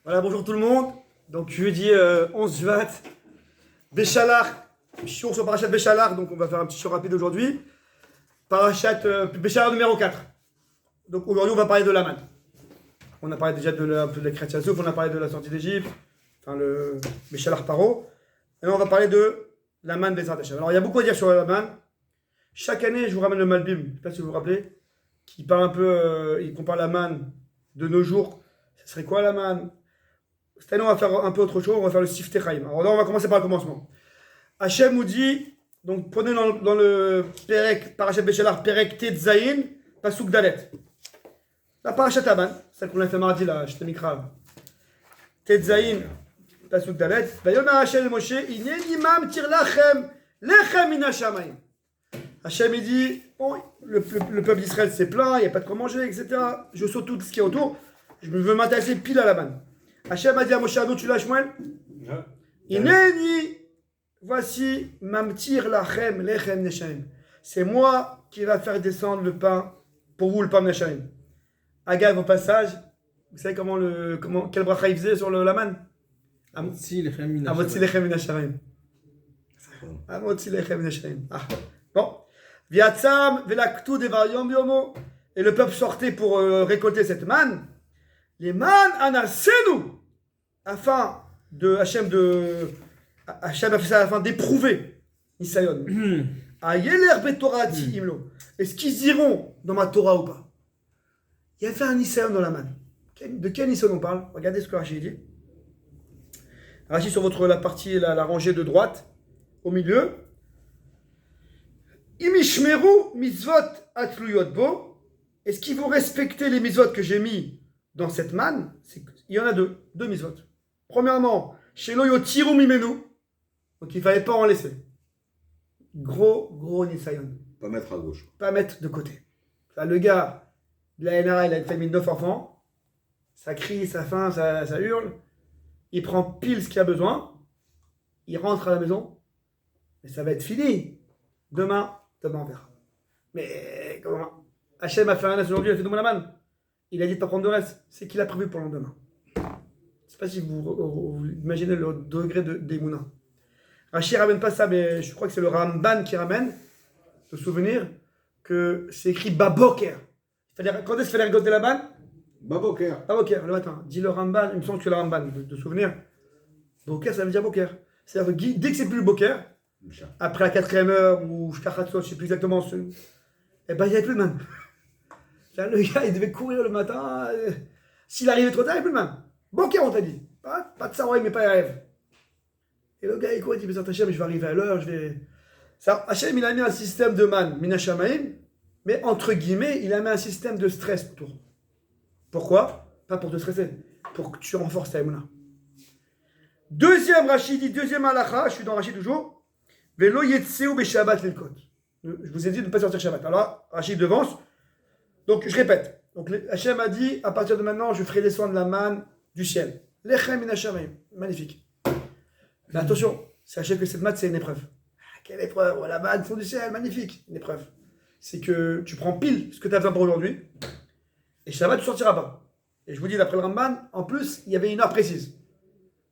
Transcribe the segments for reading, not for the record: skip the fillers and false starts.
Voilà, bonjour tout le monde. Donc jeudi 11 juin, Béchalach, shiur sur Parashat Béchalach, donc on va faire un petit show rapide aujourd'hui. Parashat Béchalach numéro 4. Donc aujourd'hui on va parler de la manne. On a parlé déjà un peu de la création, on a parlé de la sortie d'Égypte, enfin le Béchalach Paro. Et là on va parler de la manne Bezrat Hashem. Alors il y a beaucoup à dire sur la manne. Chaque année je vous ramène le Malbim, je ne sais pas si vous vous rappelez, qui parle un peu, il compare la manne de nos jours. Ce serait quoi la manne? Cette année, on va faire un peu autre chose, on va faire le Siftei Chaim. Alors là, on va commencer par le commencement. Hachem nous dit, donc prenez dans le Perek, Parashat Béchalach, Perek Tetzaïn, Pasuk Dalet. La Parashat Aman, celle qu'on a fait mardi là, je t'ai mis grave. Tetzaïn, Pasuk Dalet. Vayomer Hachem Moshe, Ineni mam tir lachem, lechem min hashamayim. Hachem il dit, bon, le peuple d'Israël s'est plaint, il n'y a pas de quoi manger, etc. Je saute tout ce qui est autour, je veux m'intéresser pile à la manne. Hachem a dit à Moshe Rabbeinu, tu lâches Shmuel? Ineni, voici mamtir lachem lechem neshaim. C'est moi qui va faire descendre le pain pour vous, le pain neshaim. Agave au passage, vous savez quel bracha il faisait sur la manne? Amotzi lechem min hashamayim. Amotzi lechem min hashamayim. Bon. Viatzam velaktu devar yom yomo. Et le peuple sortait pour récolter cette manne. Les man anasenu, afin de Hachem a fait ça afin d'éprouver Nisayon. Ayeler betorati imlo. Est-ce qu'ils iront dans ma Torah ou pas? Il y a fait un Nisayon dans la manne. De quel Nisayon on parle? Regardez ce que Rachid dit. Rachid sur la partie, la rangée de droite, au milieu. Imishmeru mitzvot atluyot bo. Est-ce qu'ils vont respecter les mitzvot que j'ai mis dans cette manne? Il y en a deux mitzvot. Premièrement, chez Loyotiru Mimenu, donc il ne fallait pas en laisser. Gros Nisayon. Pas mettre à gauche. Pas mettre de côté. Là, le gars, de la NRA, il a une famille de 9 enfants. Ça crie, ça faim, ça hurle. Il prend pile ce qu'il a besoin. Il rentre à la maison. Et ça va être fini. Demain on verra. Mais comment Hachem a fait un as aujourd'hui, il a fait de la manne. Il a dit de ne pas prendre de reste. C'est qu'il a prévu pour le lendemain. Je ne sais pas si vous imaginez le degré d'Emouna. Rachid ne ramène pas ça, mais je crois que c'est le Ramban qui ramène le souvenir que c'est écrit Baboker. Quand est-ce qu'il fallait récolter la manne? Baboker. Baboker, le matin. Dit le Ramban, il me semble que c'est le Ramban de souvenir. Boker, ça veut dire Boker. C'est-à-dire que dès que c'est plus le Boker, après la 4e heure ou jusqu'à Khatsos, je ne sais plus exactement, eh ben il n'y avait plus de manne. Le gars, il devait courir le matin. S'il arrivait trop tard, il n'y avait plus de manne. Boker, on t'a dit. Pas de savoir, mais pas les rêves. Et le gars, il court, il dit, mais Hachem, je vais arriver à l'heure, Ça, Hachem, il a mis un système de manne, minashamaim, mais entre guillemets, il a mis un système de stress autour. Pourquoi? Pas pour te stresser, pour que tu renforces ta émouna. Deuxième Rachid, deuxième halakha, je suis dans Rachid toujours. Velo yetseu beshabbat lilkot. Je vous ai dit de ne pas sortir Shabbat. Alors, Rachid devance. Donc, je répète. Donc, Hachem a dit, à partir de maintenant, je ferai descendre la manne du ciel. Lechem min hashamayim. Magnifique. Mais attention, sachez que cette manne, c'est une épreuve. Quelle épreuve? La manne fond du ciel, magnifique. Une épreuve. C'est que tu prends pile ce que tu as besoin pour aujourd'hui. Et Shabbat, tu ne sortiras pas. Et je vous dis, d'après le Ramban, en plus, il y avait une heure précise.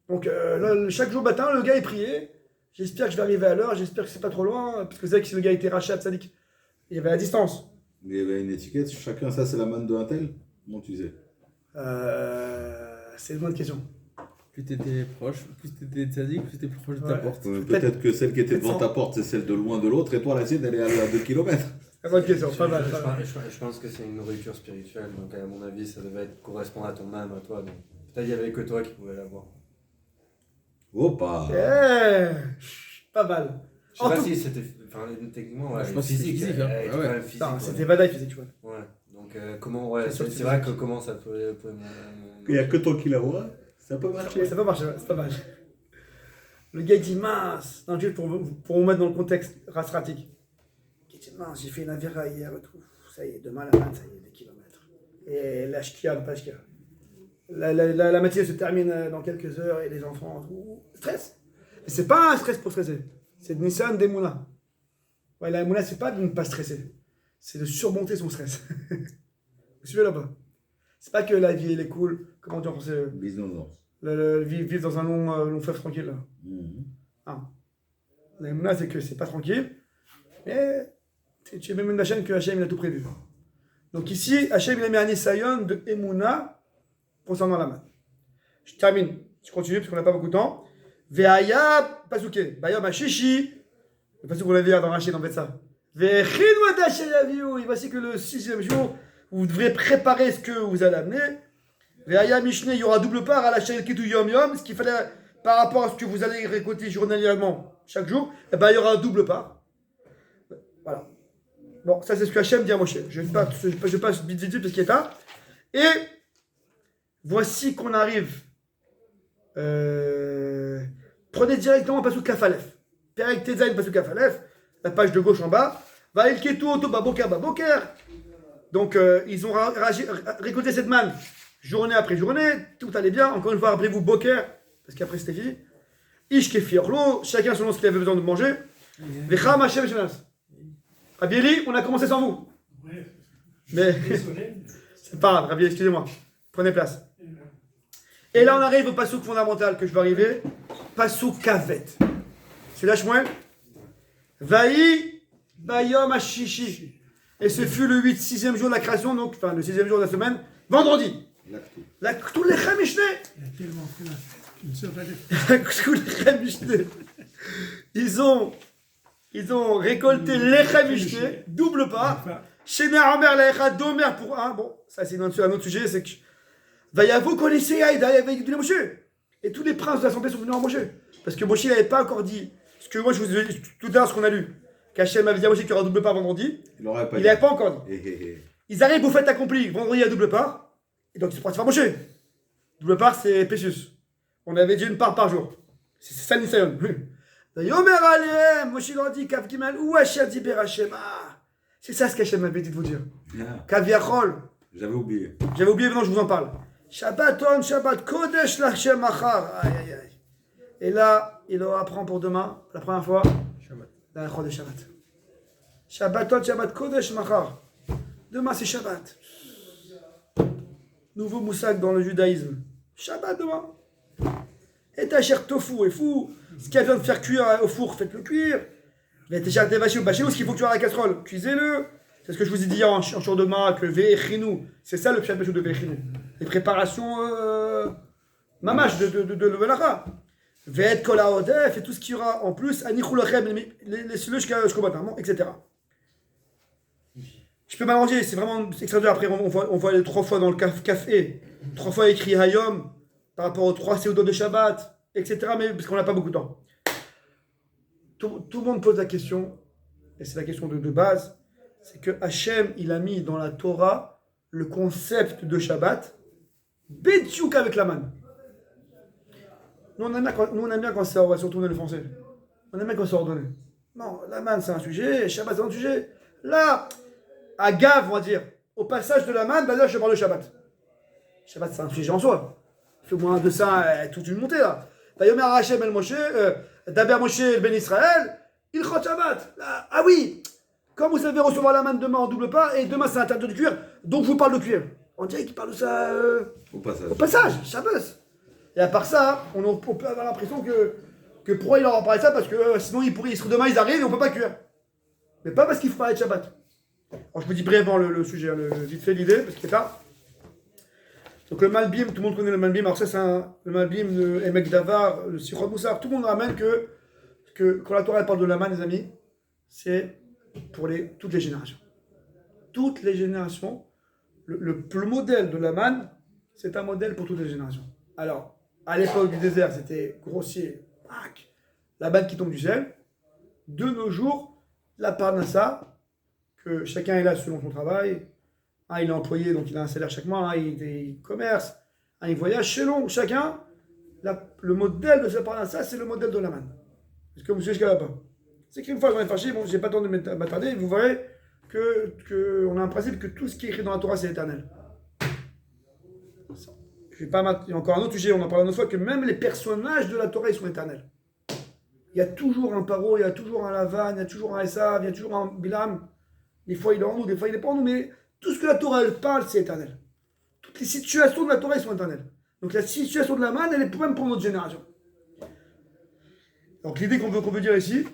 Donc, chaque jour matin, le gars, il priait. J'espère que je vais arriver à l'heure, j'espère que c'est pas trop loin, parce que c'est vrai que si le gars était rachat, sadique, il y avait la distance. Il y avait une étiquette sur chacun, ça c'est la manne de un tel? Comment tu sais? C'est une bonne question. Plus t'étais proche, plus t'étais sadique, plus t'étais proche de ta porte. Peut-être que celle qui était devant ta porte, c'est celle de loin de l'autre, et toi la sienne, elle est à 2 km. C'est une bonne question, pas mal. Je pense que c'est une nourriture spirituelle, donc à mon avis, ça devait correspondre à ton âme, à toi. Donc peut-être il n'y avait que toi qui pouvais l'avoir. Opa! Pas mal. Je sais pas si c'était. Enfin, techniquement, ouais. Je pense que physique. c'était physique, hein. Ouais, physique. Non, c'était badaï physique, tu vois. Ouais. Donc, comment. Ouais, C'est sûr c'est que vrai c'est que comment ça peut. Il n'y a que toi qui la vois, ça peut marcher. Ça peut marcher, c'est pas mal. Le gars il dit mince, non, juste pour vous mettre dans le contexte rasratique. Il dit mince, j'ai fait une avéra hier et tout. Ça y est, demain la manne, ça y est, des kilomètres. Et la shkia, pas shkia. La matinée se termine dans quelques heures et les enfants, stress. Mais c'est pas un stress pour stresser, c'est de Nissan d'Emouna. Ouais, la Emouna, c'est pas de ne pas stresser, c'est de surmonter son stress. Vous suivez là-bas? C'est pas que la vie elle est cool, comment dire en français, Bisounours. vivre dans un long fleuve tranquille. Là. Mhm. Ah. La Emouna, c'est que c'est pas tranquille, mais tu es même une chaîne que Hachem il a tout prévu. Donc ici, Hachem il a mis un Nisayon de Emouna concernant la main. Je termine, je continue parce qu'on n'a pas beaucoup de temps. Ve'aya pasuke, bayom hashishi, le pasuk qu'on l'a vu dans Rachid, en fait ça. Ve'chinu et Hashem et voici que le 6e jour, vous devrez préparer ce que vous allez amener. Ve'aya mishne, il y aura double part à la shayel kitu yom yom, ce qu'il fallait par rapport à ce que vous allez récolter journalièrement chaque jour, et ben il y aura double part. Voilà. Bon, ça c'est ce que Hachem dit à Moshe. Je passe vite vite parce qu'il est tard. Et voici qu'on arrive. Prenez directement Pasuk Kafalef. Perek Tezaïn Pasuk Kafalef, la page de gauche en bas. Va el ketu oto baboker baboker. Donc ils ont récolté cette manne journée après journée. Tout allait bien. Encore une fois, rappelez-vous Boker, parce qu'après c'était fini. Ish kefi orlo, chacun selon ce qu'il avait besoin de manger. Vecham Hashem Shenas. Rabbi Eli, on a commencé sans vous. Mais c'est pas grave, Rabbi Eli, excusez-moi. Prenez place. Et là, on arrive au passouk fondamental que je vais arriver. Passouk kavet. Celui-là, Shmuel. Vaï bayom hashishi. Et ce fut le 6e jour de la création, donc, enfin, le 6e jour de la semaine, vendredi. L'aktou lechem mishne. Il a tellement fait une seule L'aktou lechem mishne. Ils ont récolté lechem mishne, double part. Shemer Omer Lecha d'Omer pour un. Bon, ça c'est un autre sujet, c'est que. Vayavo connaissez Aïda avec Moshe. Et tous les princes de l'assemblée sont venus en Moshe. Parce que Moshe n'avait pas encore dit. Ce que moi je vous ai dit tout à l'heure, ce qu'on a lu. Qu'Hachem avait dit à Moshe qu'il y aura double part vendredi. Il n'avait pas encore dit. Ils arrivent au fait accompli. Vendredi, il y a double part. Et donc ils sont partis faire Moshe. Double part, c'est Péchus. On avait dit une part par jour. C'est ça Nisayon. Yomer Alem, Moshe leur dit Kav Gimal ou Hachem dit Berachem. C'est ça ce qu'Hachem m'avait dit de vous dire. Kav Yachol. J'avais oublié. J'avais oublié, maintenant je vous en parle. Shabbaton, Shabbat, Kodesh Lachem Achar. Aïe, aïe, aïe. Et là, il leur apprend pour demain, la première fois, la Chod de Shabbat. Shabbaton, Shabbat, Kodesh Machar. Demain, c'est Shabbat. Nouveau moussak dans le judaïsme. Shabbat demain. Et ta chère tofu est fou. Ce qu'il y a besoin de faire cuire au four, faites-le cuire. Mais ta chère tevashi ou bachelou, ce qu'il faut cuire à la casserole, cuisez-le. C'est ce que je vous ai dit hier en jour de demain, que ve'echinu, c'est ça le pshat de ve'echinu. Les préparations mamash de l'Evelacha. Ve'et kol ha'odef et tout ce qu'il y aura en plus, anichou lachem, les slush jusqu'au matin, etc. Je peux m'arranger, c'est vraiment extraordinaire. Après, on voit les 3 fois dans le café, 3 fois écrit Hayom, par rapport aux 3 séoudot de Shabbat, etc. Mais parce qu'on n'a pas beaucoup de temps. Tout le monde pose la question, et c'est la question de base, c'est que Hachem, il a mis dans la Torah le concept de Shabbat, Betiouk avec la manne. Nous, on aime bien quand c'est surtout dans le français. On aime bien quand c'est ordonné. Non, la manne, c'est un sujet, Shabbat, c'est un sujet. Là, à Gav, on va dire, au passage de la manne, bah là, je parle de Shabbat. Shabbat, c'est un sujet en soi. Fais-moi de ça toute une montée, là. Vayomer Hachem el Moshe, Daber Moshe el Ben Israël, il chot Shabbat. Là, ah oui! Quand vous savez recevoir la manne demain en double part, et demain c'est un interdit de cuir, donc je vous parle de cuir. On dirait qu'il parle de ça au passage, Shabbos. Et à part ça, on peut avoir l'impression que pourquoi il leur a parlé de ça, parce que sinon demain ils arrivent et on peut pas cuire. Mais pas parce qu'il faut parler de Shabbat. Alors je vous dis brièvement le sujet, vite fait l'idée, parce qu'il est tard. Donc le Malbim, tout le monde connaît le Malbim, alors ça c'est le Malbim, le Emek Davar, le Sichot Moussar, tout le monde ramène que quand la Torah elle parle de la manne, les amis, c'est pour toutes les générations. Toutes les générations, le modèle de la manne, c'est un modèle pour toutes les générations. Alors, à l'époque du désert, c'était grossier, la manne qui tombe du ciel. De nos jours, la parnassa, que chacun est là selon son travail. Un, il est employé, donc il a un salaire chaque mois. Un, il commerce. Un, il voyage. Selon chacun, le modèle de sa parnassa, c'est le modèle de la manne. Est-ce que vous suivez jusqu'à là pas? C'est qu'une fois que vous êtes fâché, bon, j'ai pas le temps de m'attarder, vous verrez qu'on a un principe que tout ce qui est écrit dans la Torah, c'est éternel. Il y a encore un autre sujet, on en parle une autre fois, que même les personnages de la Torah, ils sont éternels. Il y a toujours un Paro, il y a toujours un Lavan, il y a toujours un Esav, il y a toujours un Bilam. Des fois il est en nous, des fois il n'est pas en nous, mais tout ce que la Torah elle parle, c'est éternel. toutes les situations de la Torah, elles sont éternelles. Donc la situation de la manne, elle est même pour notre génération. Donc l'idée qu'on veut dire ici,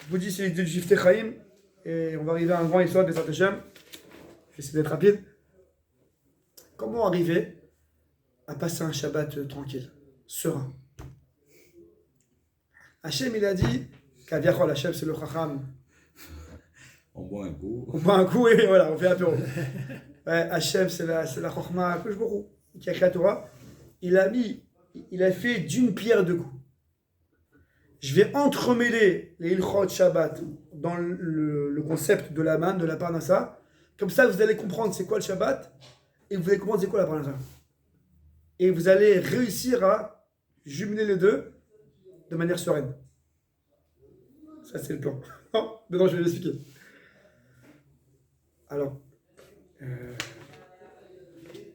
je vous dis, c'est l'idée du Shiftei Chaim, et on va arriver à un grand histoire des Hashem. Je vais essayer d'être rapide. Comment arriver à passer un Shabbat tranquille, serein? Hachem, il a dit, Kaviachol, Hachem, c'est le Chacham. On boit un coup. On boit un coup et voilà, on fait apéro. Ouais, Hachem, c'est la Chochma, Kosh Borou, qui a créé la Torah. Il a fait d'une pierre deux coups. Je vais entremêler les Ilchot Shabbat dans le concept de la manne, de la parnassa. Comme ça, vous allez comprendre c'est quoi le Shabbat et vous allez comprendre c'est quoi la parnassa. Et vous allez réussir à jumeler les deux de manière sereine. Ça, c'est le plan. Non, maintenant, je vais l'expliquer. Alors,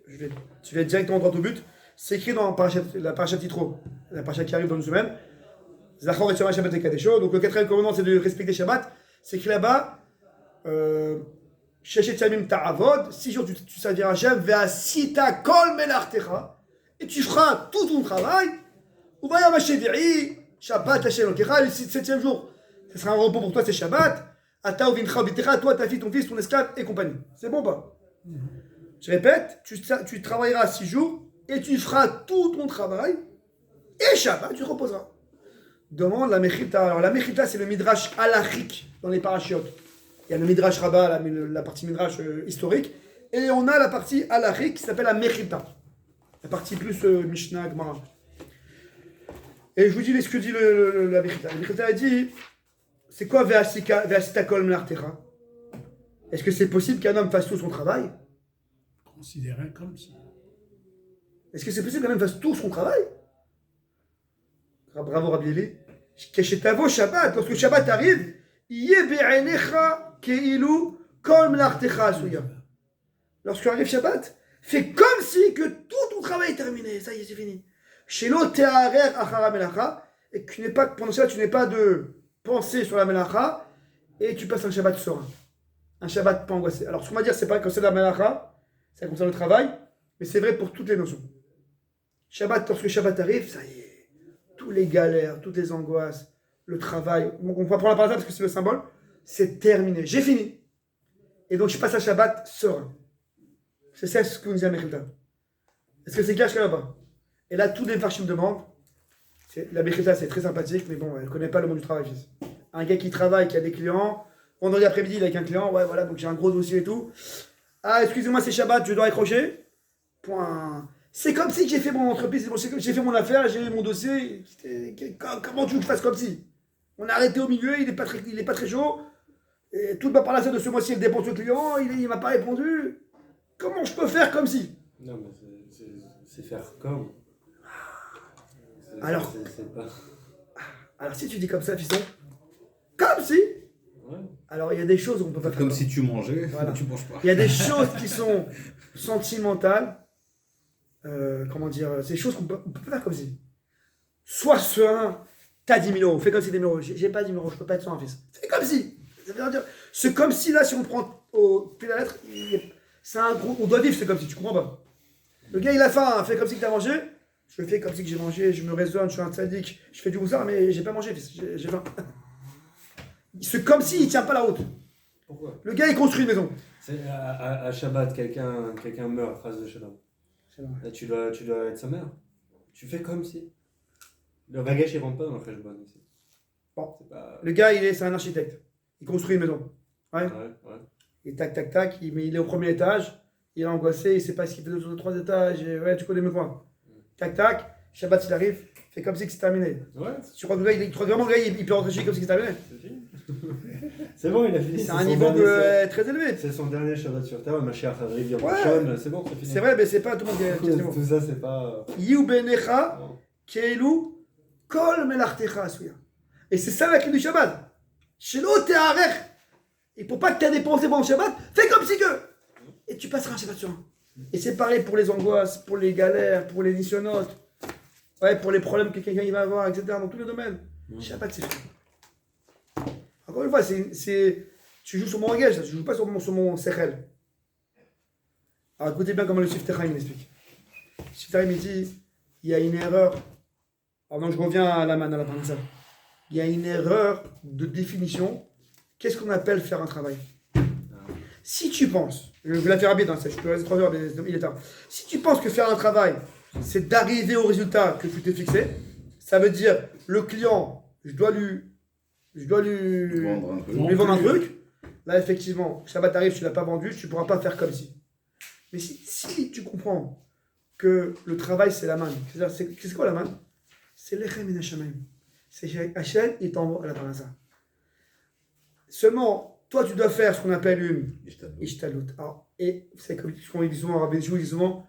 je vais directement droit au but. C'est écrit dans la parashat Yitro, la parashat qui arrive dans une semaine. Zachor et Shema Shabbat et Kadesho. Donc le quatrième commandement, c'est de respecter Shabbat. C'est écrit là-bas, Sheshet Yamim Ta'avod, 6 jours tu serviras Hashem, Ve'asita kol melartecha, et tu feras tout ton travail. Uvayam Hashevi'i, Shabbat Hashem Lokecha, le 7e jour, ce sera un repos pour toi, c'est Shabbat. Ata uvincha ubitecha, toi, ta fille, ton fils, ton esclave et compagnie. C'est bon pas? Je répète, tu travailleras 6 jours et tu feras tout ton travail et Shabbat, tu te reposeras. Demande la Mechita. Alors la Mechita, c'est le Midrash halachique dans les parachiotes. Il y a le Midrash Rabbah, la partie Midrash historique, et on a la partie halachique qui s'appelle la Mechita. La partie plus Mishnah, Gemara. Et je vous dis ce que dit la Mechita. La Mechita a dit, c'est quoi Ve'asita kol melartecha? Est-ce que c'est possible qu'un homme fasse tout son travail? Considéré comme si. Est-ce que c'est possible qu'un homme fasse tout son travail? Bravo Rabbi Eli. Keshetavo Shabbat, lorsque Shabbat arrive, lorsque arrive Shabbat, fais comme si que tout ton travail est terminé. Ça y est, c'est fini. Shelo te'arer achara melacha, et que tu n'es pas, pendant Shabbat, tu n'es pas de penser sur la melacha, et tu passes un Shabbat serein. Un Shabbat pas angoissé. Alors, ce qu'on va dire, c'est pas quand c'est la melacha, ça concerne le travail, mais c'est vrai pour toutes les notions. Shabbat, lorsque Shabbat arrive, ça y est. Tous les galères, toutes les angoisses, le travail, on va prendre la parole parce que c'est le symbole, c'est terminé, j'ai fini. Et donc je passe à Shabbat serein. C'est ça ce que nous dit la Mechita. Est-ce que c'est clair jusqu'à là-bas? Et là, tous les farchim me demandent, la Mechita c'est très sympathique, mais bon, elle ne connaît pas le monde du travail. Un gars qui travaille, qui a des clients, vendredi après-midi il est avec un client, ouais voilà, donc j'ai un gros dossier et tout. Ah, excusez-moi, c'est Shabbat, je dois accrocher. Point. C'est comme si j'ai fait mon entreprise, j'ai fait mon affaire, j'ai eu mon dossier. Comment tu veux que je fasse comme si? On a arrêté au milieu, il est pas très chaud. Et tout le parler de ce mois-ci, il dépense le client, il m'a pas répondu. Comment je peux faire comme si? Non, mais c'est faire comme. Alors, c'est pas. alors si tu dis comme ça, fiston, comme si. Ouais. Alors il y a des choses où on peut pas faire. Comme si tu mangeais, Voilà. tu manges pas. Il y a des choses qui sont sentimentales. Comment dire, c'est des choses qu'on peut faire comme si. Sois serein, t'as 10 000 euros, fais comme si t'as 10 000 euros. J'ai pas 10 000 euros, je peux pas être sans fils. Fais comme si. Ça veut dire, ce comme si là, si on prend au pied de la lettre, c'est un gros. On doit vivre, c'est comme si, tu comprends pas. Le gars il a faim, fais comme si t'as mangé. Je fais comme si que j'ai mangé, je me raisonne, je suis un sadique, je fais du moussard, mais j'ai pas mangé, fils, j'ai faim. Ce comme si il tient pas la route. Pourquoi? Le gars il construit une maison. À Shabbat, quelqu'un meurt, phrase de Shabbat. Là, tu dois être sa mère. Tu fais comme si. Le bagage il rentre pas dans le Khashban ici. Bon. C'est pas. Le gars c'est un architecte. Il construit une maison. Ouais. Ouais. Et tac, tac, tac, il est au premier étage, il est angoissé, il sait pas ce qu'il fait aux 3 étages, et ouais, tu connais mes points. Tac, tac, Shabbat il arrive, fait comme si c'est terminé. Ouais, Tu crois que le gars, tu crois vraiment que le gars, il peut rentrer chez lui comme si c'est terminé? c'est fini. C'est bon, il a fini. C'est un niveau très élevé. C'est son dernier Shabbat sur Terre, ma chère arrive, Ouais. c'est bon, c'est fini. C'est vrai, mais c'est pas tout le monde qui a ce niveau. Tout ça, c'est pas. Yiu benecha, Non. keilu, kol melartecha asuya. Et c'est ça la clé du Shabbat. Shelo te'arech. Et pour pas que tu aies dépensé pendant le Shabbat, fais comme si que. Et tu passeras un Shabbat sur un. Et c'est pareil pour les angoisses, pour les galères, pour les nisyonotes, ouais, pour les problèmes que quelqu'un il va avoir, etc. Dans tous les domaines. Shabbat, c'est fait. Encore une fois, tu joues sur mon langage, tu joues pas sur mon sechel. Alors écoutez bien comment le Shiftei Chaim l'explique. Siftarim, il dit, il y a une erreur. Alors donc je reviens à la manne, à la parnassa. Il y a une erreur de définition. Qu'est-ce qu'on appelle faire un travail? Si tu penses, je vais la faire rapide, hein, je peux rester 3 heures, mais il est tard. Si tu penses que faire un travail, c'est d'arriver au résultat que tu t'es fixé, ça veut dire le client, je dois lui Vendre un peu. lui vendre un truc. Là, effectivement, Shabbat arrive, tu ne l'as pas vendu, tu ne pourras pas faire comme si. Mais si tu comprends que le travail, c'est la manne, c'est quoi la manne? C'est l'echem min hashamayim. C'est Hachem, il t'envoie à la parnassa. Seulement, toi, tu dois faire ce qu'on appelle une ishtadlut. Et c'est comme ce qu'on dit souvent, Rabbi Yeshua dit souvent,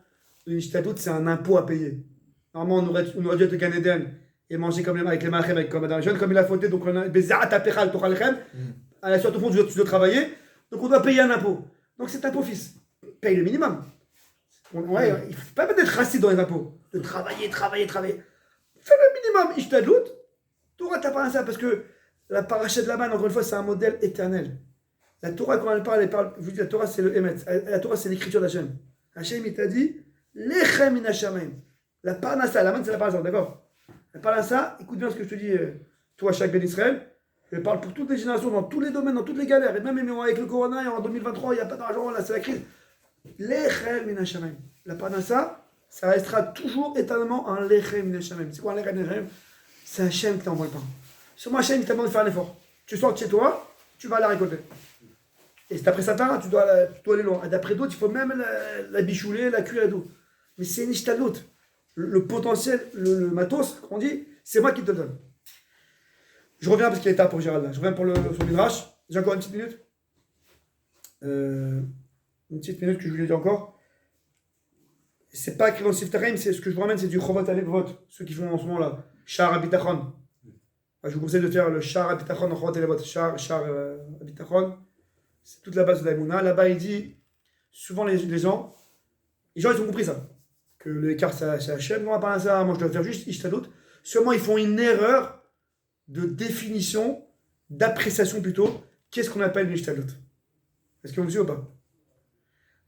une ishtadlut, c'est un impôt à payer. Normalement, on aurait dû être au Gan Eden et manger comme avec les malachem, avec comme Adam Jeune, comme il a fauté, donc on a bezat apechal tochal lechem. À la suite, au fond, tu dois travailler, donc on doit payer un impôt. Donc cet impôt, fils, paye le minimum. Ouais, il ne faut pas mettre d'être raciste dans les impôts, de travailler. Fais le minimum, ishtadlut, tu auras ta parnassa, parce que la paracha de la manne, encore une fois, c'est un modèle éternel. La Torah, quand elle parle, je vous dis, la Torah, c'est le Emet. La Torah, c'est l'écriture d'Hachem. Hachem, il t'a dit, Lechem min hashamayim. La parnassa, la manne, c'est la parnassa, d'accord? La parnassa, écoute bien ce que je te dis, toi, chaque Ben Israël, je parle pour toutes les générations, dans tous les domaines, dans toutes les galères, et même avec le Corona, et en 2023, il n'y a pas d'argent, là, c'est la crise. Lechem min hashamayim. La parnassa, ça restera toujours éternellement un Lechem min hashamayim. C'est quoi un Lechem min hashamayim? C'est Hachem qui t'envoie le pain. Sur moi, Hachem, il t'a demandé de faire un effort. Tu sors de chez toi, tu vas la récolter. Et c'est après Satan, tu dois aller loin. Et d'après d'autres, il faut même la bichouler, la cuire et tout. Mais c'est une ishtadlut. Le potentiel, le matos, comme on dit, c'est moi qui te le donne. Je reviens parce qu'il est tard pour Gérald là. Je reviens pour son midrash. J'ai encore une petite minute. Une petite minute que je voulais dire encore. C'est pas écrit dans le Siftarim, c'est ce que je vous ramène, c'est du Chovat Alevot. Ceux qui font en ce moment là. Shar Abitachon. Je vous conseille de faire le Shar Abitachon en Chovat Alevot. Shar Abitachon. C'est toute la base de la Mouna. Là-bas, il dit, souvent les gens, ils ont compris ça. Que l'écart, c'est Hachem. Moi, par ça, moi, je dois faire juste Ishtadlut. Seulement, ils font une erreur de définition, d'appréciation plutôt. Qu'est-ce qu'on appelle une Ishtadlut? Est-ce que vous me suivez ou pas?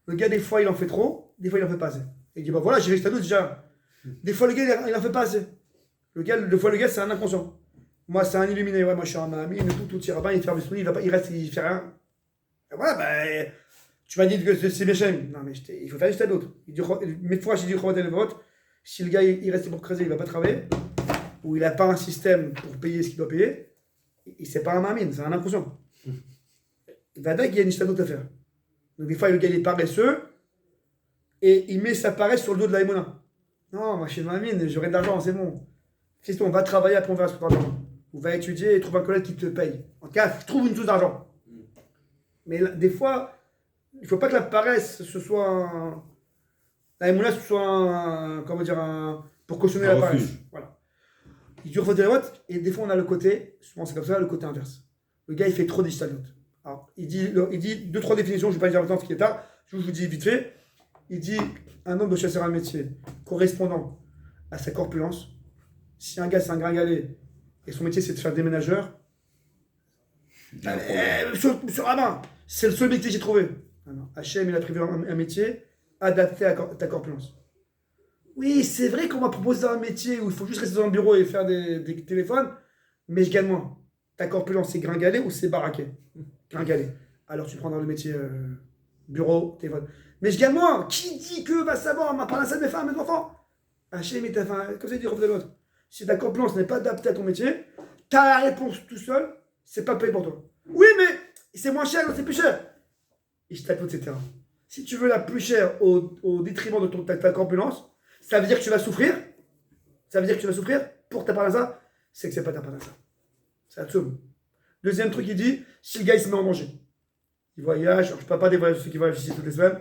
Le gars, des fois, il en fait trop, des fois, il en fait pas assez. Il dit, bah voilà, j'ai Ishtadlut déjà. Des fois, le gars, il en fait pas assez. Des fois, le gars, c'est un inconscient. Moi, c'est un illuminé. Ouais, moi, je suis un mamie, tout ira pas, il ferme l'esprit, il reste, il fait rien. Et voilà, ben, tu m'as dit que c'est Béchem. Non, mais il faut faire juste à d'autres. Mais fois, j'ai dit le vote. Si le gars il reste pour creuser, il ne va pas travailler, ou il n'a pas un système pour payer ce qu'il doit payer, c'est pas un mamine, c'est un inconscient. Il va dire qu'il y a une histoire à faire. Donc, des fois, le gars il est paresseux et il met sa paresse sur le dos de la Emouna. Non, moi, je suis une mamine, j'aurai de l'argent, c'est bon. Fiston, on va travailler, après on verra ce qu'on va faire. On va étudier et trouver un collègue qui te paye. En tout cas, trouve une source d'argent. Mais là, des fois, il ne faut pas que la paresse, ce soit la émouna, ce soit comment dire, pour cautionner la paresse. Voilà. Il dure des votes, et des fois on a le côté, souvent c'est comme ça, le côté inverse. Le gars il fait trop d'ishtadlut. Alors, il dit 2-3 définitions, je ne vais pas dire maintenant ce qui est tard, je vous dis vite fait. Il dit un homme doit choisir un métier correspondant à sa corpulence. Si un gars c'est un gringalet et son métier c'est de faire déménageur, sur la main, c'est le seul métier que j'ai trouvé. Hachem, il a prévu un métier adapté à ta corpulence. Oui, c'est vrai qu'on m'a proposé un métier où il faut juste rester dans un bureau et faire des téléphones, mais je gagne moins. Ta corpulence, c'est gringalet ou c'est baraqué? Gringalet. Alors tu prends dans le métier bureau, téléphone. Mais je gagne moins. Qui dit que va savoir, m'a parlé à mes femmes, mes enfants? Hachem, il t'a fait, comme ça, il dit, de l'autre. Si ta corpulence n'est pas adaptée à ton métier, t'as la réponse tout seul, c'est pas payé pour toi. Oui, mais c'est moins cher, c'est plus cher. Etc. Si tu veux la plus chère au détriment de ta corpulence, ça veut dire que tu vas souffrir. Ça veut dire que tu vas souffrir pour ta parnassa, c'est que c'est pas ta parnassa. C'est absolument. Deuxième truc, il dit, si le gars il se met en danger, il voyage, alors je ne parle pas des voyages, ceux qui voyagent ici toutes les semaines,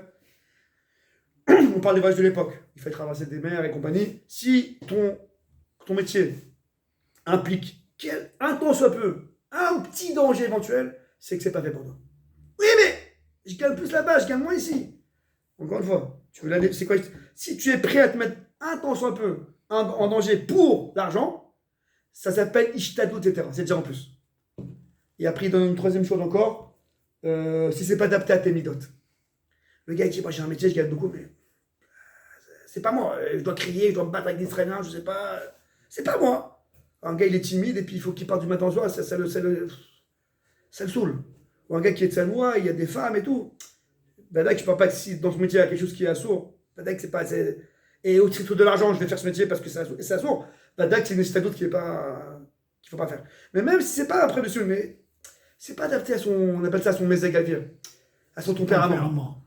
on parle des voyages de l'époque, il fait traverser des mers et compagnie. Si ton métier implique un temps soit peu, un petit danger éventuel, c'est que c'est pas fait pour toi. Oui, mais je gagne plus là-bas, je gagne moins ici. Encore une fois, c'est quoi? Si tu es prêt à te mettre un temps soit peu en danger pour l'argent, ça s'appelle ishtadlut, etc. C'est déjà en plus. Et après, il donne une troisième chose encore, si c'est pas adapté à tes midotes. Le gars il dit, moi j'ai un métier, je gagne beaucoup, mais c'est pas moi. Je dois crier, je dois me battre avec des Israéliens, je sais pas. C'est pas moi. Un gars, il est timide et puis il faut qu'il parte du matin au soir, ça le saoule. Ou un gars qui est de Sanois, il y a des femmes et tout. Ben là, je parle pas que si dans ce métier il y a quelque chose qui est assourd. Ben là, c'est pas. Et au titre de l'argent, je vais faire ce métier parce que c'est assourd. Ben là, c'est une statut qui est pas. Qu'il faut pas faire. Mais même si c'est pas après dessus, mais c'est pas adapté à son. On appelle ça à son méségavir, à son tempérament.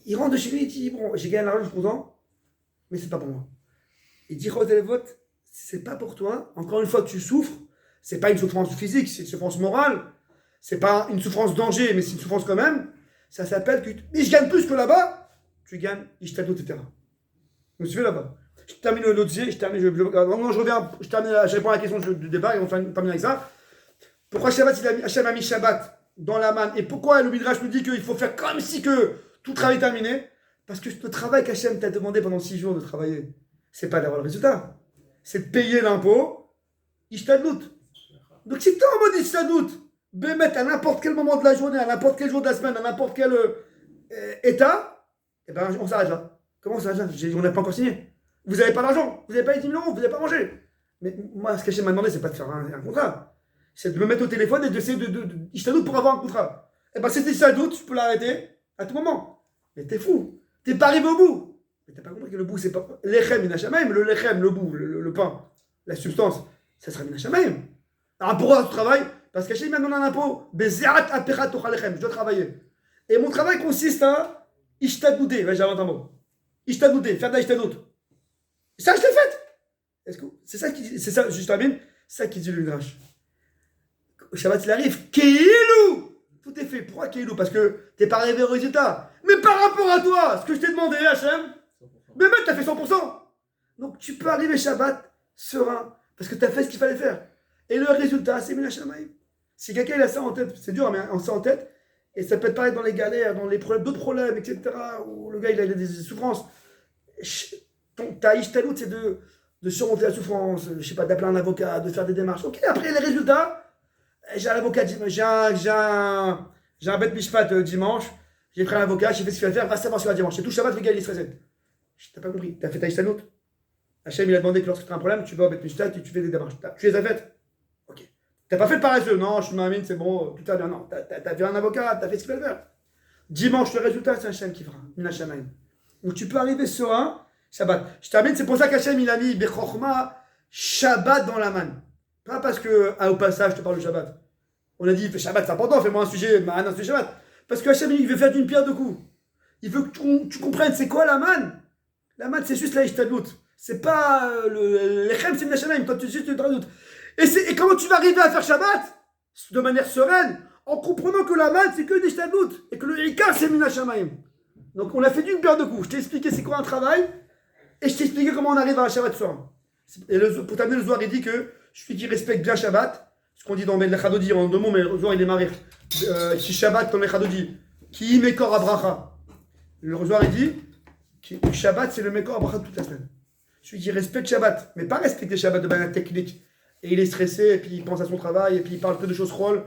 Il rentre de chez lui, il dit bon, j'ai gagné l'argent, je suis content, mais c'est pas pour moi. Il dit vote, c'est pas pour toi. Encore une fois, tu souffres. C'est pas une souffrance physique, c'est une souffrance morale. C'est pas une souffrance danger, mais c'est une souffrance quand même. Ça s'appelle que. Mais je gagne plus que là-bas. Tu gagnes, Ishtadlut, etc. Vous me suivez là-bas. Je termine le dossier, je termine. Je reviens, je réponds à la question du débat et on termine avec ça. Pourquoi Hachem a mis Shabbat dans la manne et pourquoi le Midrash nous dit qu'il faut faire comme si que tout travail est terminé? Parce que le travail qu'Hachem t'a demandé pendant 6 jours de travailler, c'est pas d'avoir le résultat, c'est de payer l'impôt, Ishtadlut. Donc si tu es en mode Ishtadlut, mettre à n'importe quel moment de la journée, à n'importe quel jour de la semaine, à n'importe quel état, eh ben on s'arrête là. Comment on s'arrête là? On n'a pas encore signé. Vous n'avez pas d'argent, vous n'avez pas les 10 000 euros, vous n'avez pas mangé. Mais moi, ce qu'Hachem m'a demandé, c'est pas de faire un contrat. C'est de me mettre au téléphone et d'essayer Ishtadlut pour avoir un contrat. Eh ben c'était Ishtadlut, tu peux l'arrêter à tout moment. Mais t'es fou. T'es pas arrivé au bout. Mais t'as pas compris que le bout, c'est pas. Lechem, Minachamaim, le lechem, le bout, le pain, la substance, ça sera Minachamaim. Par rapport à ce travail, parce qu'Hachem m'a donné un impôt, Bezerat apechat tocha lechem, je dois travailler. Et mon travail consiste à Ishtadlouter, j'invente un mot. Ishtadlouter, faire de la Ishtadlout. Ça, je l'ai fait. C'est ça qui dit, c'est ça, je termine, c'est ça qui dit le Midrash. Shabbat, il arrive, Keilou! Tout est fait. Pourquoi Keilou? Parce que t'es pas arrivé au résultat. Mais par rapport à toi, ce que je t'ai demandé, Hachem, mais mec, t'as fait 100%. Donc tu peux arriver Shabbat serein, parce que t'as fait ce qu'il fallait faire. Et le résultat, c'est Minachamaim. Si quelqu'un a ça en tête, c'est dur, mais on ça en tête, et ça peut être pareil dans les galères, dans les problèmes, d'autres problèmes, etc., où le gars il a des souffrances. Ta Ishtadlut, c'est de surmonter la souffrance, je sais pas, d'appeler un avocat, de faire des démarches. Ok, après les résultats, j'ai un avocat, j'ai un bête mishpat dimanche, j'ai pris un avocat, j'ai fait ce qu'il va faire, va savoir ce qu'il va dimanche. C'est tout Shabbat, le gars il est stressé. T'as pas compris, t'as fait ta Ishtadlut. Hachem il a demandé que lorsque tu as un problème, tu vas au bête mishpat et tu fais des démarches. Tu les as faites. Ok. T'as pas fait le paresseux, non, je suis mamine, c'est bon, tout va bien. Non, t'as vu un avocat, t'as fait ce qu'il va faire. Dimanche, le résultat, c'est Hachem qui fera. Minachamaim. Donc tu peux arriver serein, Shabbat. Je termine, c'est pour ça qu'Hachem il a mis Bechorma, Shabbat dans la manne. Pas parce que, au passage, je te parle de Shabbat. On a dit, Shabbat, c'est important, fais-moi un sujet Shabbat. Parce que Hachem, il veut faire d'une pierre deux coups. Il veut que tu comprennes, c'est quoi la manne? La manne, c'est juste la Ishtadlut. C'est pas l'Echem, c'est Minachamaim. Toi, tu juste le Ishtadlut. Et comment tu vas arriver à faire Shabbat de manière sereine, en comprenant que la manne, c'est que des Ishtadlut. Et que le Ikar, c'est Minachamaim. Donc, on a fait d'une pierre deux coups. Je t'ai expliqué c'est quoi un travail, et je t'ai expliqué comment on arrive à un Shabbat serein. Et pour t'amener le Zohar, il dit que celui qui respecte bien Shabbat, ce qu'on dit dans le Chadodi en 2 mots, mais le Zohar il est marré. Si Shabbat dans le Chadodi, qui mekor abracha. Le Zohar il dit que Shabbat c'est le mekor abracha toute la semaine. Celui qui respecte Shabbat, mais pas respecter Shabbat de manière technique. Et il est stressé, et puis il pense à son travail, et puis il parle que de choses rôles.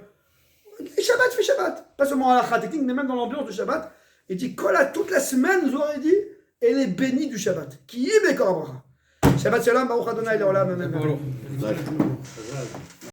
Shabbat fait Shabbat. Pas seulement à la technique, mais même dans l'ambiance de Shabbat. Il dit toute la semaine, le Zohar il dit, elle est bénie du Shabbat. Qui mekor abracha. Shabbat shalom, Baruch Adonai Leolam. Amen.